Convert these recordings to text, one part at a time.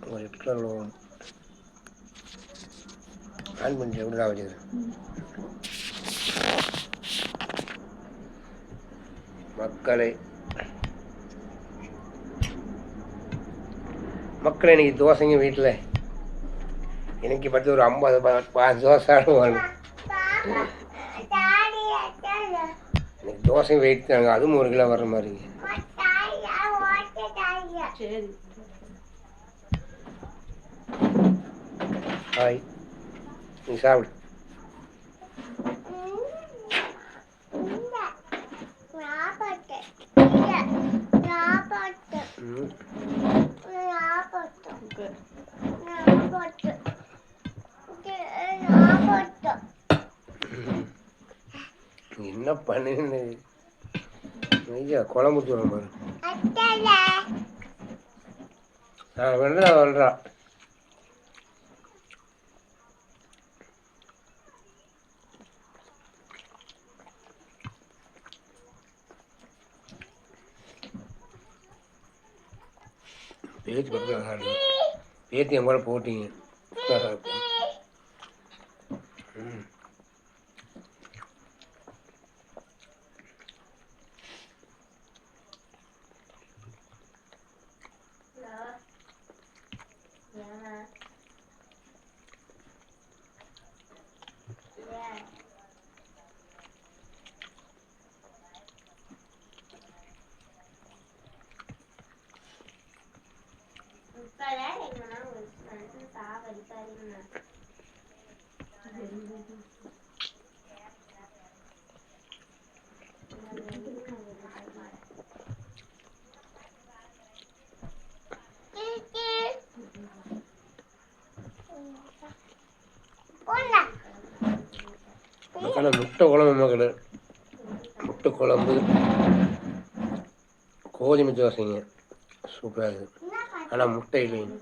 ஒரு extra on பண்ணி எப்படி தான் வச்சுக்கிறேன். மக்களை இன்னைக்கு தோசைங்க வீட்டில் இன்னைக்கு பற்றி ஒரு 50 தோசை ஆடுவாங்க. இன்னைக்கு தோசையும் வெயிட் தாங்க, அதுவும் 1 கிலோ வர்ற மாதிரி. ஹாய், நீ சாப்பிடு. என்ன பண்ணுன்னு ஐயா குழம்பு தூரம் பாரு. நான் வெள்றா பேச்சு பக்கம் பேத்தி என் கூட போட்டிங்க. மக்களே முட்டை குழம்பு, மக்களே முட்டை குழம்பு கோதுமை தோசைங்க சூப்பராக இருக்குது. ஆனால் முட்டை இல்லைங்க.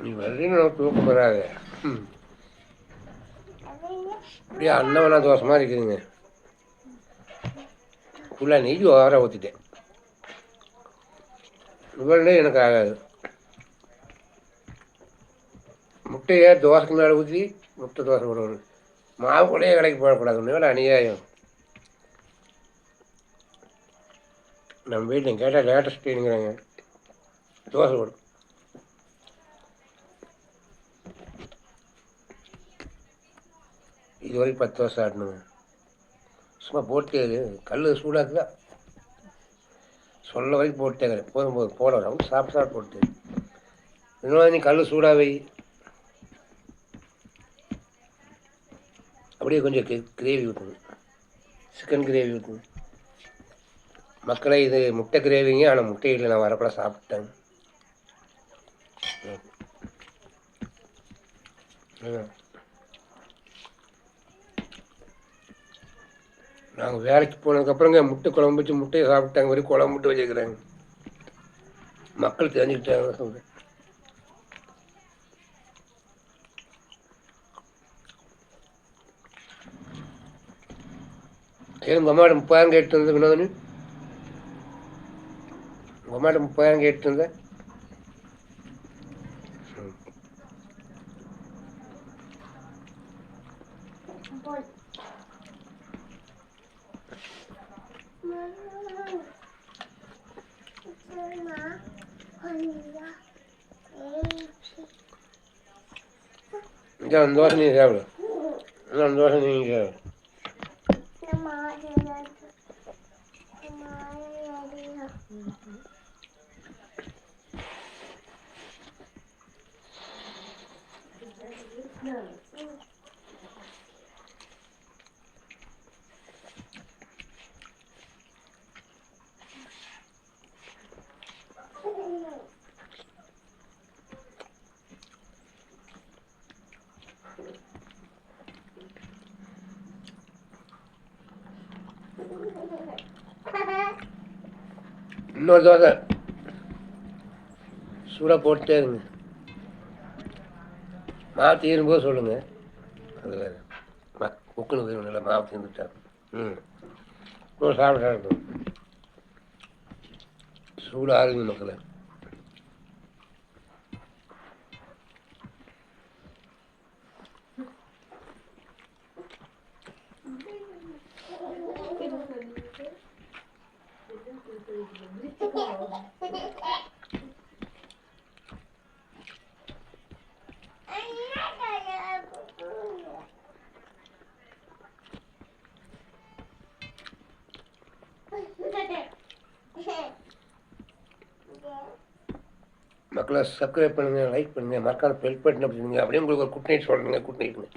நீ வர்றீங்க தூக்கம் வராது. அப்படியே அன்னவனா தோசை மாதிரி இருக்குதுங்க. ஃபுல்லாக நெய் ஓவராக ஊற்றிட்டேன். இவ்வளோ எனக்கு ஆகாது. முட்டையை தோசைக்கு மேலே ஊற்றி முட்டை தோசை போடணும். மாவு கூடயே கடைக்கு போடக்கூடாது. ஒன்று அநியாயம். நம்ம வீட்டில் கேட்டால் லேட்டஸ்ட்டுங்கிறாங்க. தோசை போடும். இது வரைக்கும் 10 தோசை ஆட்டணுங்க. சும்மா போட்டே கல் சூடாக்குதா சொல்ல வரைக்கும் போட்டேங்க. போதும் போடலாம். சாப்பிட்டு போட்டு இன்னும் நீ கல் சூடாவை அப்படியே கொஞ்சம் கிரேவி ஊற்றணும். சிக்கன் கிரேவி ஊற்றணும். மக்களை இது முட்டை கிரேவிங்க. ஆனால் முட்டை இல்லை, நான் வரப்பட சாப்பிட்டேன். நாங்கள் வேலைக்கு போனதுக்கப்புறங்க முட்டை குழம்பு வச்சு முட்டையை சாப்பிட்டாங்க. வரைக்கும் குழம்பு முட்டை வச்சுருக்குறாங்க. மக்கள் தெரிஞ்சுக்கிட்டாங்க சொல்கிறேன். சரி, உங்கள் அம்மாட்ட 30,000 கேட்டு இருந்தேன் வினோதனு. உங்கள் அம்மாட்ட 30,000 கேட்டு இருந்தேன். அந்த தோசை நீங்கள் சாப்பிடு. அந்த தோசை நீங்கள் சாப்பிடு. இன்னொரு தோசை சூடாக போட்டே இருங்க. மாவு தீரும்போது சொல்லுங்கள். அது வேறு குக்குன்னு வேணும், நல்லா மாவு தீர்ந்துட்டா. சாப்பிட்டா இருக்கும். சூடாகுங்க மக்களை. மக்களை சப்ஸ்கிரைப் பண்ணுங்கள், லைக் பண்ணுங்கள், மறக்காம பெல் பட்டன் அப்படிங்க. அப்படியே உங்களுக்கு ஒரு குட் நைட் சொல்கிறேங்க. குட் நைட்டுங்க.